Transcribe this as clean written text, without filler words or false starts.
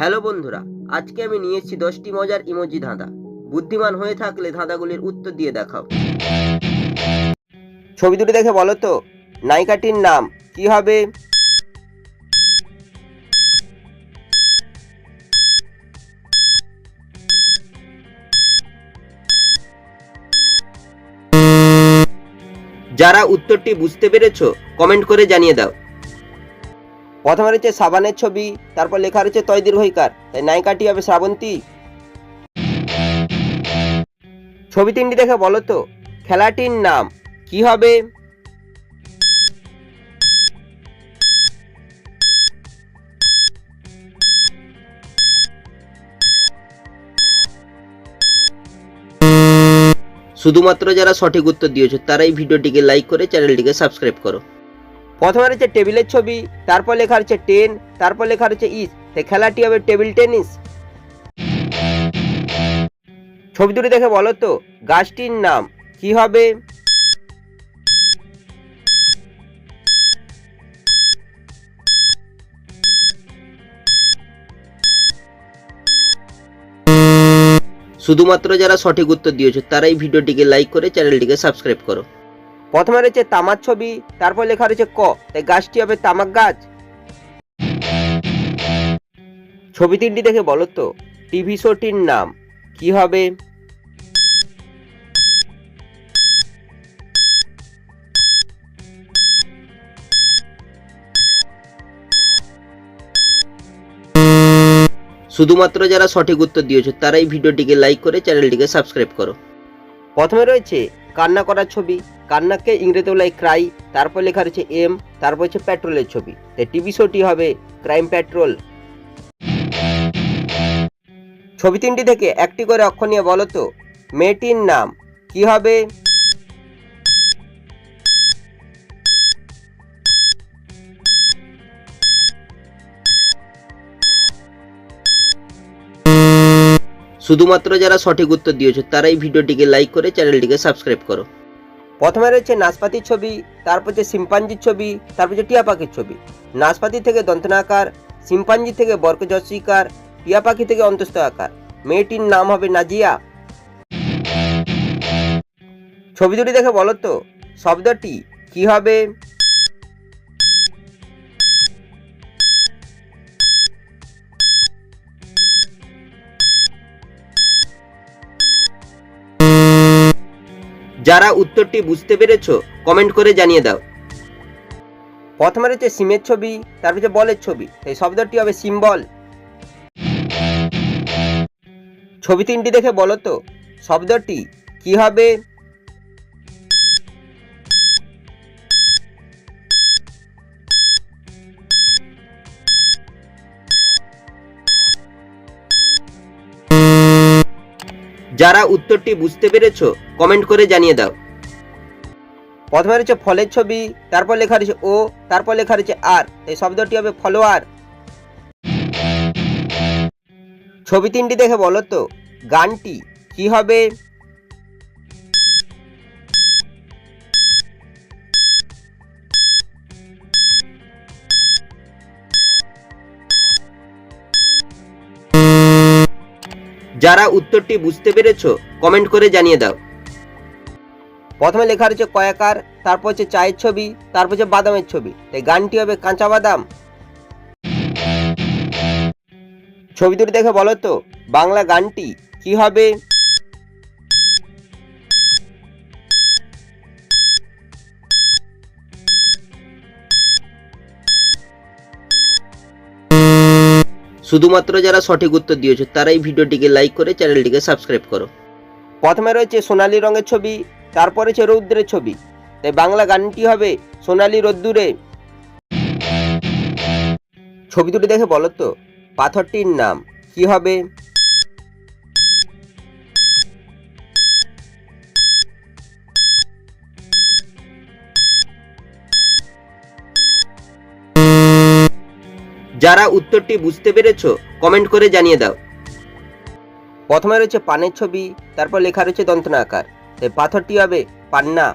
Hello বন্ধুরা, আজকে আমি নিয়ে এসেছি 10টি মজার ইমোজি ধাঁধা। বুদ্ধিমান হয়ে থাকলে ধাঁধাগুলির উত্তর দিয়ে দেখাও। ছবি দুটি দেখে বলো তো নায়িকাটির নাম কি হবে? যারা উত্তরটি বুঝতে পেরেছো কমেন্ট করে জানিয়ে দাও। প্রথমে রয়েছে সাবানের ছবি, তারপর লেখা রয়েছে তয় দীর্ঘইকার, তাই নায়িকাটি হবে শ্রাবন্তী। ছবি তিনটি দেখে বলো তো খেলাটির নাম কি হবে? শুধুমাত্র যারা সঠিক উত্তর দিয়েছো তারাই ভিডিওটিকে লাইক করে চ্যানেলটিকে সাবস্ক্রাইব করো। প্রথমে রয়েছে টেবিলের ছবি, তারপর লেখা রয়েছে 10, তারপর লেখা রয়েছে ইস, তাই খেলাটি হবে টেবিল টেনিস। ছবি দুটি দেখে বলো তো গাছটির নাম কি হবে? শুধুমাত্র যারা সঠিক উত্তর দিয়েছো তারাই ভিডিওটিকে লাইক করে চ্যানেলটিকে সাবস্ক্রাইব করো। প্রথমে রয়েছে তামার ছবি, তারপর লেখা রয়েছে ক, তাই গাছটি হবে তামাক গাছ। ছবি তিনটি দেখে বলো তো টিভি শোটির নাম কি হবে? শুধুমাত্র যারা সঠিক উত্তর দিয়েছো তারাই ভিডিওটিকে লাইক করে চ্যানেলটিকে সাবস্ক্রাইব করো। প্রথমে রয়েছে কান্না করার ছবি, কান্নাকে ইংরেজিতে বলা হয় ক্রাই, তারপর লেখা রয়েছে এম, তারপর হচ্ছে পেট্রোলের ছবি, তাই টিভি শোটি হবে ক্রাইম পেট্রোল। ছবি তিনটি থেকে একটি করে অক্ষর নিয়ে বলো তো মেয়েটির নাম কি হবে? শুধুমাত্র যারা সঠিক উত্তর দিয়েছো তারাই ভিডিওটিকে লাইক করে চ্যানেলটিকে সাবস্ক্রাইব করো। প্রথমে রয়েছে নাশপাতির ছবি, তারপর হচ্ছে শিম্পাঞ্জির ছবি, তারপর হচ্ছে টিয়া পাখির ছবি। নাশপাতি থেকে দন্তনাকার, শিম্পাঞ্জি থেকে বর্গজস্বীকার, টিয়া পাখি থেকে অন্তস্থ আকার। মেয়েটির নাম হবে নাজিয়া। ছবি দুটি দেখে বলো তো শব্দটি কি হবে? যারা উত্তরটি বুঝতে পেরেছো কমেন্ট করে জানিয়ে দাও। প্রথমে রয়েছে সিমের ছবি, তারপর হচ্ছে বলের ছবি, তাই শব্দটি হবে সিম্বল। ছবি তিনটি দেখে বলো তো শব্দটি কি হবে? যারা উত্তরটি বুঝতে পেরেছো কমেন্ট করে জানিয়ে দাও। প্রথমে রয়েছে ফলের ছবি, তারপর লেখা রয়েছে ও, তারপর লেখা রয়েছে আর, এই শব্দটি হবে ফলোয়ার। ছবি তিনটি দেখে বলো তো গানটি কি হবে? যারা উত্তরটি বুঝতে পেরেছো কমেন্ট করে জানিয়ে দাও। প্রথমে লেখা রয়েছে কয়াকার, তারপর হচ্ছে চায়ের ছবি, তারপর হচ্ছে বাদামের ছবি, তাই গানটি হবে কাঁচা বাদাম। ছবি দুটি দেখে বলো তো বাংলা গানটি কি হবে? শুধুমাত্র যারা সঠিক উত্তর দিয়েছো তারাই ভিডিওটিকে লাইক করে চ্যানেলটিকে সাবস্ক্রাইব করো। প্রথমে রয়েছে সোনালী রঙের ছবি, তারপর রয়েছে রৌদ্রের ছবি, তাই বাংলা গানটি হবে সোনালী রোদ্দুরে। ছবি দুটি দেখে বলো তো পাথরটির নাম কি হবে? যারা উত্তরটি বুঝতে পেরেছো কমেন্ট করে জানিয়ে দাও। প্রথমে রয়েছে পানের ছবি, তারপর লেখা রয়েছে দন্তনা আকার, তাই পাথরটি হবে পান্না।